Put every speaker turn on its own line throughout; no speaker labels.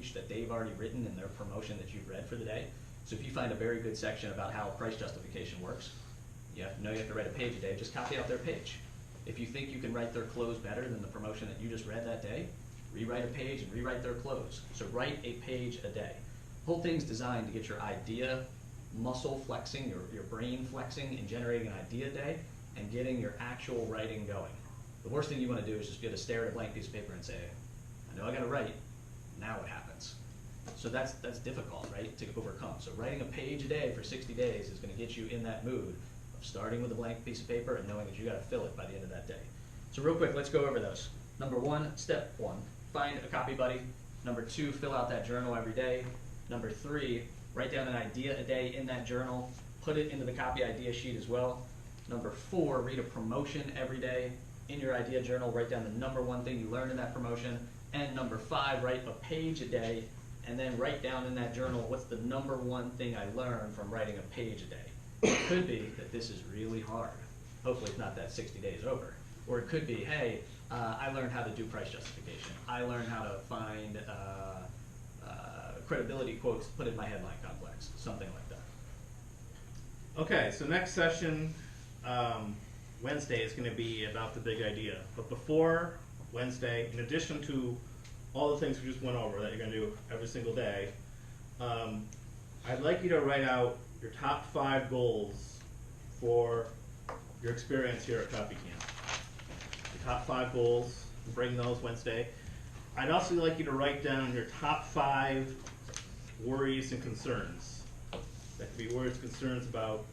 page that they've already written in their promotion that you've read for the day. So if you find a very good section about how price justification works, you have to write a page a day, just copy out their page. If you think you can write their close better than the promotion that you just read that day, rewrite a page and rewrite their close. So write a page a day. The whole thing's designed to get your idea muscle flexing, your brain flexing and generating an idea a day and getting your actual writing going. The worst thing you want to do is just be able to stare at a blank piece of paper and say, I know I got to write, now what happens? So that's difficult, right, to overcome. So writing a page a day for 60 days is going to get you in that mood of starting with a blank piece of paper and knowing that you got to fill it by the end of that day. So real quick, let's go over those. Number one, step one, find a copy buddy. Number two, fill out that journal every day. Number three, write down an idea a day in that journal. Put it into the copy idea sheet as well. Number four, read a promotion every day. In your idea journal, write down the number one thing you learned in that promotion. And number five, write a page a day, and then write down in that journal what's the number one thing I learned from writing a page a day. It could be that this is really hard. Hopefully it's not that 60 days over. Or it could be, hey, I learned how to do price justification. I learned how to find credibility quotes to put in my headline complex, something like that.
Okay, so next session, Wednesday, is going to be about the big idea. But before Wednesday, in addition to all the things we just went over that you're going to do every single day, I'd like you to write out your top 5 goals for your experience here at Coffee Camp. Your top 5 goals, bring those Wednesday. I'd also like you to write down your top 5 worries and concerns. That could be worries and concerns about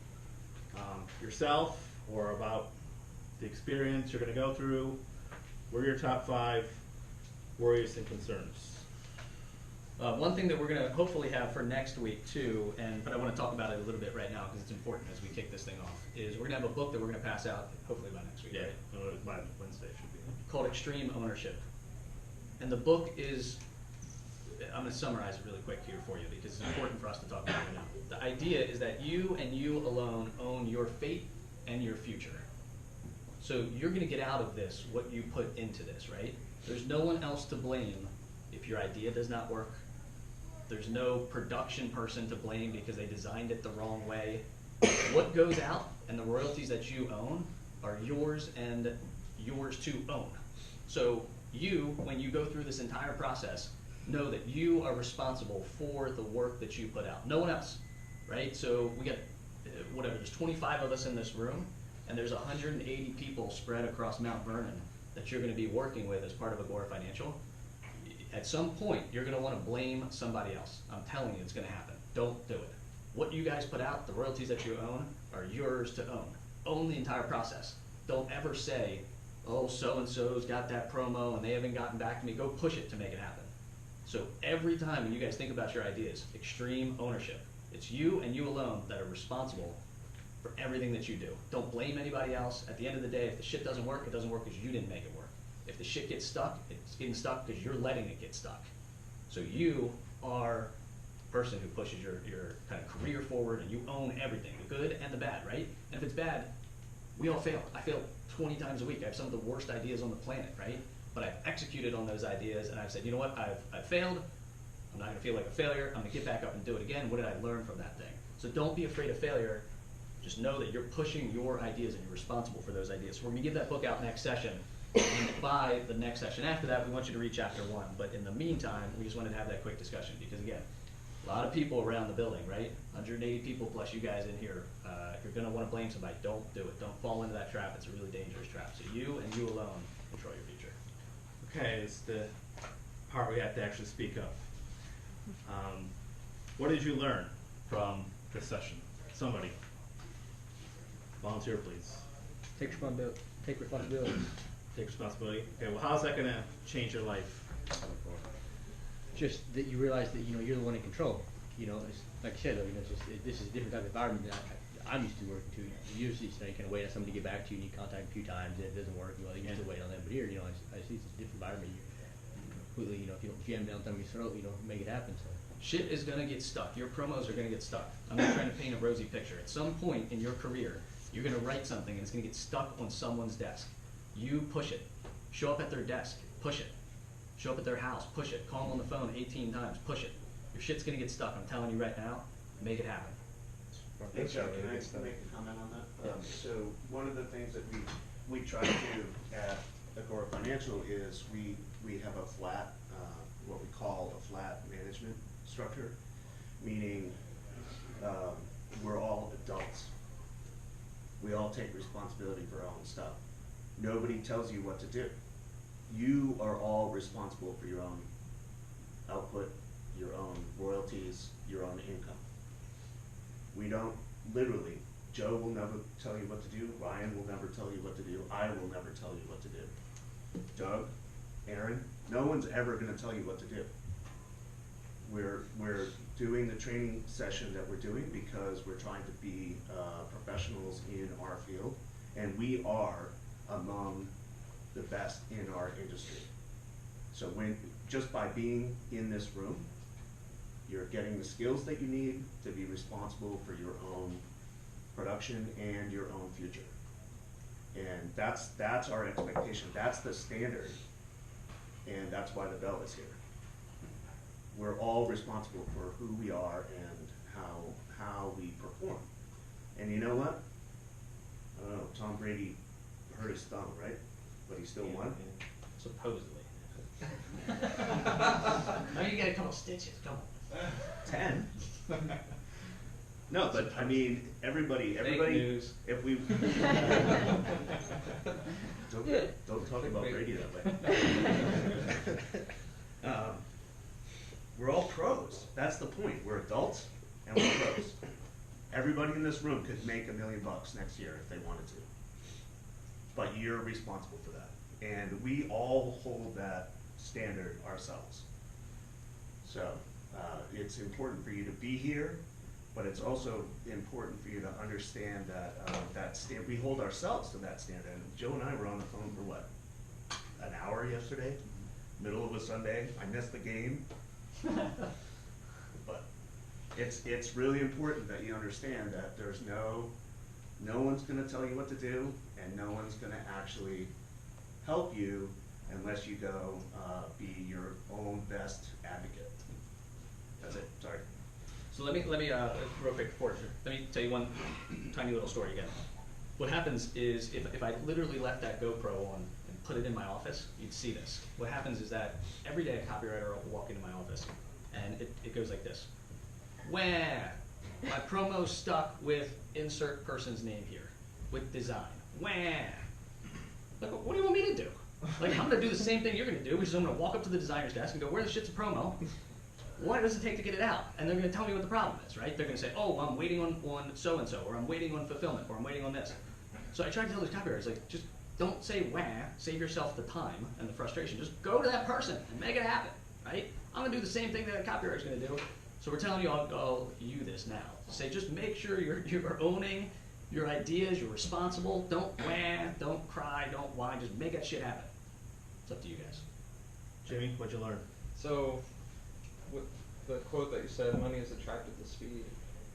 yourself or about the experience you're going to go through. What are your top 5 worries and concerns?
One thing that we're going to hopefully have for next week too, but I want to talk about it a little bit right now because it's important as we kick this thing off, is we're going to have a book that we're going to pass out hopefully by next week.
Yeah,
right?
by Wednesday it should be.
Called Extreme Ownership. And the book is, I'm going to summarize it really quick here for you because it's important for us to talk about it now. The idea is that you and you alone own your fate and your future. So you're going to get out of this what you put into this, right? There's no one else to blame if your idea does not work. There's no production person to blame because they designed it the wrong way. What goes out and the royalties that you own are yours and yours to own. So you, when you go through this entire process, know that you are responsible for the work that you put out. No one else, right? So we got, there's 25 of us in this room, and there's 180 people spread across Mount Vernon that you're going to be working with as part of Agora Financial. At some point, you're going to want to blame somebody else. I'm telling you, it's going to happen. Don't do it. What you guys put out, the royalties that you own, are yours to own. Own the entire process. Don't ever say, oh, so-and-so's got that promo and they haven't gotten back to me. Go push it to make it happen. So every time when you guys think about your ideas, extreme ownership. It's you and you alone that are responsible for everything that you do. Don't blame anybody else. At the end of the day, if the shit doesn't work, it doesn't work because you didn't make it work. If the shit gets stuck, it's getting stuck because you're letting it get stuck. So you are the person who pushes your kind of career forward, and you own everything, the good and the bad, right? And if it's bad, we all fail. I fail 20 times a week. I have some of the worst ideas on the planet, right? But I've executed on those ideas, and I've said, you know what, I've failed. I'm not going to feel like a failure. I'm going to get back up and do it again. What did I learn from that thing? So don't be afraid of failure. Just know that you're pushing your ideas and you're responsible for those ideas. So we're going to give that book out next session. And by the next session after that, we want you to read chapter 1. But in the meantime, we just wanted to have that quick discussion because, again, a lot of people around the building, right? 180 people plus you guys in here. If you're going to want to blame somebody, don't do it. Don't fall into that trap. It's a really dangerous trap. So you and you alone control your future.
Okay, it's the part we have to actually speak up. What did you learn from this session? Somebody. Volunteer, please.
Take responsibility. Take responsibility.
Take responsibility. Okay, well, how's that going to change your life?
Just that you realize that you're the one in control. It's, like I said, though, this is a different type of environment than I'm used to working to. Usually, you kind of wait on somebody to get back to you, and you contact them a few times, and if it doesn't work, you have to wait on them. But here, I see it's a different environment. You completely, if you don't jam down down your throat, make it happen. So.
Shit is going to get stuck. Your promos are going to get stuck. I'm not trying to paint a rosy picture. At some point in your career, you're going to write something and it's going to get stuck on someone's desk. You push it. Show up at their desk. Push it. Show up at their house, push it. Call them on the phone 18 times, push it. Your shit's gonna get stuck. I'm telling you right now, make it happen.
Hey, Joe, can I make a comment on that? So one of the things that we try to do at Agora Financial is we have a flat, what we call a flat management structure, meaning we're all adults. We all take responsibility for our own stuff. Nobody tells you what to do. You are all responsible for your own output, your own royalties, your own income. We don't literally, Joe will never tell you what to do, Ryan will never tell you what to do, I will never tell you what to do. Doug, Aaron, no one's ever gonna tell you what to do. We're doing the training session that we're doing because we're trying to be professionals in our field, and we are among the best in our industry. So just by being in this room, you're getting the skills that you need to be responsible for your own production and your own future. And that's our expectation, that's the standard, and that's why the bell is here. We're all responsible for who we are and how we perform. And you know what? I don't know, Tom Brady hurt his thumb, right? But he still won?
Supposedly. No, you got a couple stitches, come on.
10? No, but I mean, everybody,
news.
if we don't talk about Brady that way. We're all pros. That's the point. We're adults and we're pros. Everybody in this room could make $1 million next year if they wanted to. But you're responsible for that. And we all hold that standard ourselves. So it's important for you to be here, but it's also important for you to understand that we hold ourselves to that standard. And Joe and I were on the phone for what, an hour yesterday? Middle of a Sunday. I missed the game. But it's really important that you understand that there's no one's gonna tell you what to do, and no one's gonna actually help you unless you go be your own best advocate. That's it, sorry.
So let me real quick before, let me tell you one tiny little story again. What happens is if I literally left that GoPro on and put it in my office, you'd see this. What happens is that every day a copywriter will walk into my office and it goes like this. Where my promo's stuck with insert person's name here, with design. Where? Like, what do you want me to do? Like, I'm gonna do the same thing you're gonna do, which is I'm gonna walk up to the designer's desk and go, where the shit's a promo? What does it take to get it out? And they're gonna tell me what the problem is, right? They're gonna say, oh, I'm waiting on so-and-so, or I'm waiting on fulfillment, or I'm waiting on this. So I try to tell these copywriters, like, just don't say where, save yourself the time and the frustration. Just go to that person and make it happen, right? I'm gonna do the same thing that a copywriter's gonna do. So we're telling you all you this now. Say, just make sure you're owning your ideas, you're responsible. Don't where, don't cry, don't whine, just make that shit happen. It's up to you guys.
Jimmy, what'd you learn?
So, with the quote that you said, money is attracted to speed.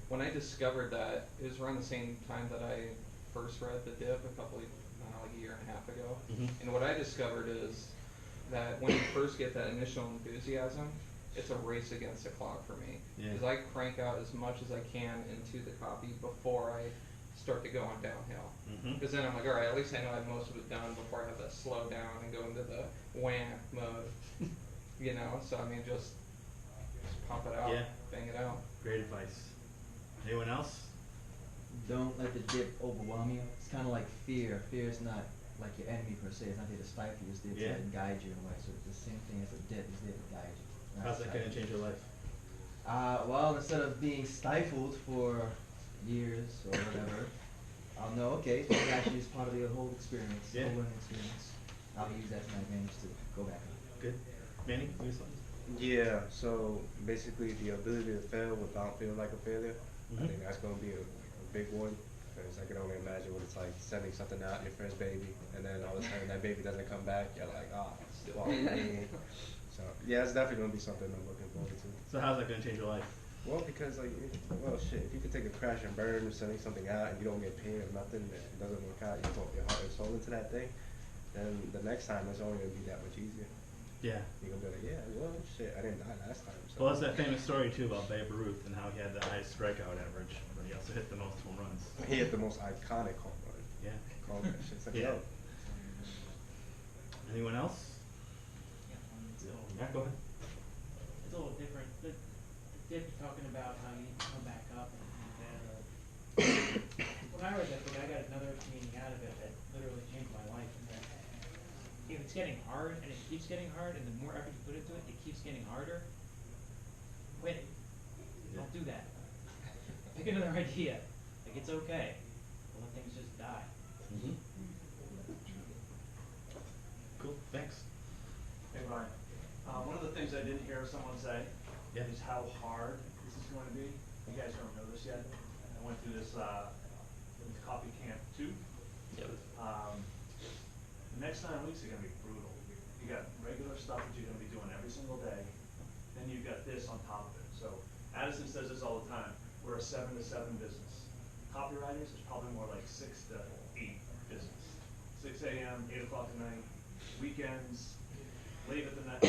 When I discovered that, it was around the same time that I first read The Dip like a year and a half ago.
Mm-hmm.
And what I discovered is that when you first get that initial enthusiasm, it's a race against the clock for me. Because I crank out as much as I can into the copy before I start to go on downhill. Because then I'm like, all right, at least I know I have most of it done before I have to slow down and go into the wham mode. You know, so I mean, just pump it out, bang it out.
Great advice. Anyone else?
Don't let the dip overwhelm you. It's kind of like fear. Fear is not like your enemy per se. It's not there to stifle you. It's there to guide you in a way. So it's the same thing as a dip. It's there to guide you.
How's that going to change your life?
Well, instead of being stifled for years or whatever, I'll know, okay, this actually is part of the whole experience, whole learning experience. I'll use that to my advantage to go back on.
Good. Manny, you something?
Yeah, so basically the ability to fail without feeling like a failure, I think that's going to be a big one, because I can only imagine what it's like sending something out, your first baby, and then all of a sudden that baby doesn't come back, you're like, well, so yeah, it's definitely going to be something I'm looking forward to.
So how's that going to change your life?
Well, because like, well, shit, if you could take a crash and burn or sending something out and you don't get paid or nothing, and it doesn't work out, you put your heart and soul into that thing, then the next time it's only going to be that much easier.
Yeah.
You're gonna be like, yeah, well, shit, I didn't die last time. So.
Well, it's that famous story too about Babe Ruth and how he had the highest strikeout average, but he also hit the most home runs.
He hit the most iconic home run.
Yeah.
Call that shit. It's like,
Yeah.
yo.
Anyone else? Yeah, go ahead.
It's a little different. The dip you're talking about how you come back up and then when I read that book, I got another meaning out of it that literally changed my life. And that if it's getting hard and it keeps getting hard, and the more effort you put into it, it keeps getting harder. Quit it. Don't do that. Pick another idea. Like it's okay. Don't let things just die.
Mm-hmm. Cool. Thanks.
Hey Ryan, one of the things I didn't hear someone say is how hard this is going to be. You guys don't know this yet. I went through this coffee camp too.
Yep.
The next 9 weeks are going to be brutal. You got regular stuff that you're going to be doing every single day. Then you've got this on top of it. So Addison says this all the time. We're a 7 to 7 business. Copywriters is probably more like 6 to 8 business. 6 a.m., 8 o'clock at night, weekends, late at the night, you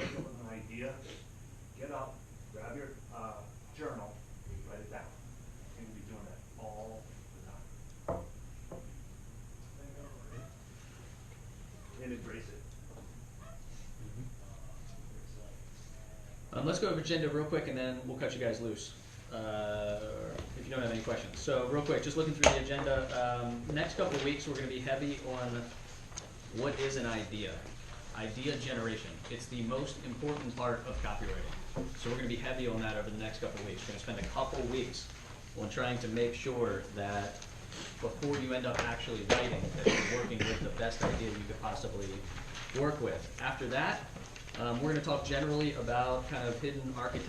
wake up with an idea, get up, grab your journal, write it down. And you'll be doing that all the time. And embrace it.
Let's go over agenda real quick, and then we'll cut you guys loose. If you don't have any questions. So real quick, just looking through the agenda. Next couple of weeks, we're going to be heavy on what is an idea. Idea generation. It's the most important part of copywriting. So we're going to be heavy on that over the next couple of weeks. We're going to spend a couple of weeks on trying to make sure that before you end up actually writing, that you're working with the best idea you could possibly work with. After that, we're going to talk generally about kind of hidden architecture.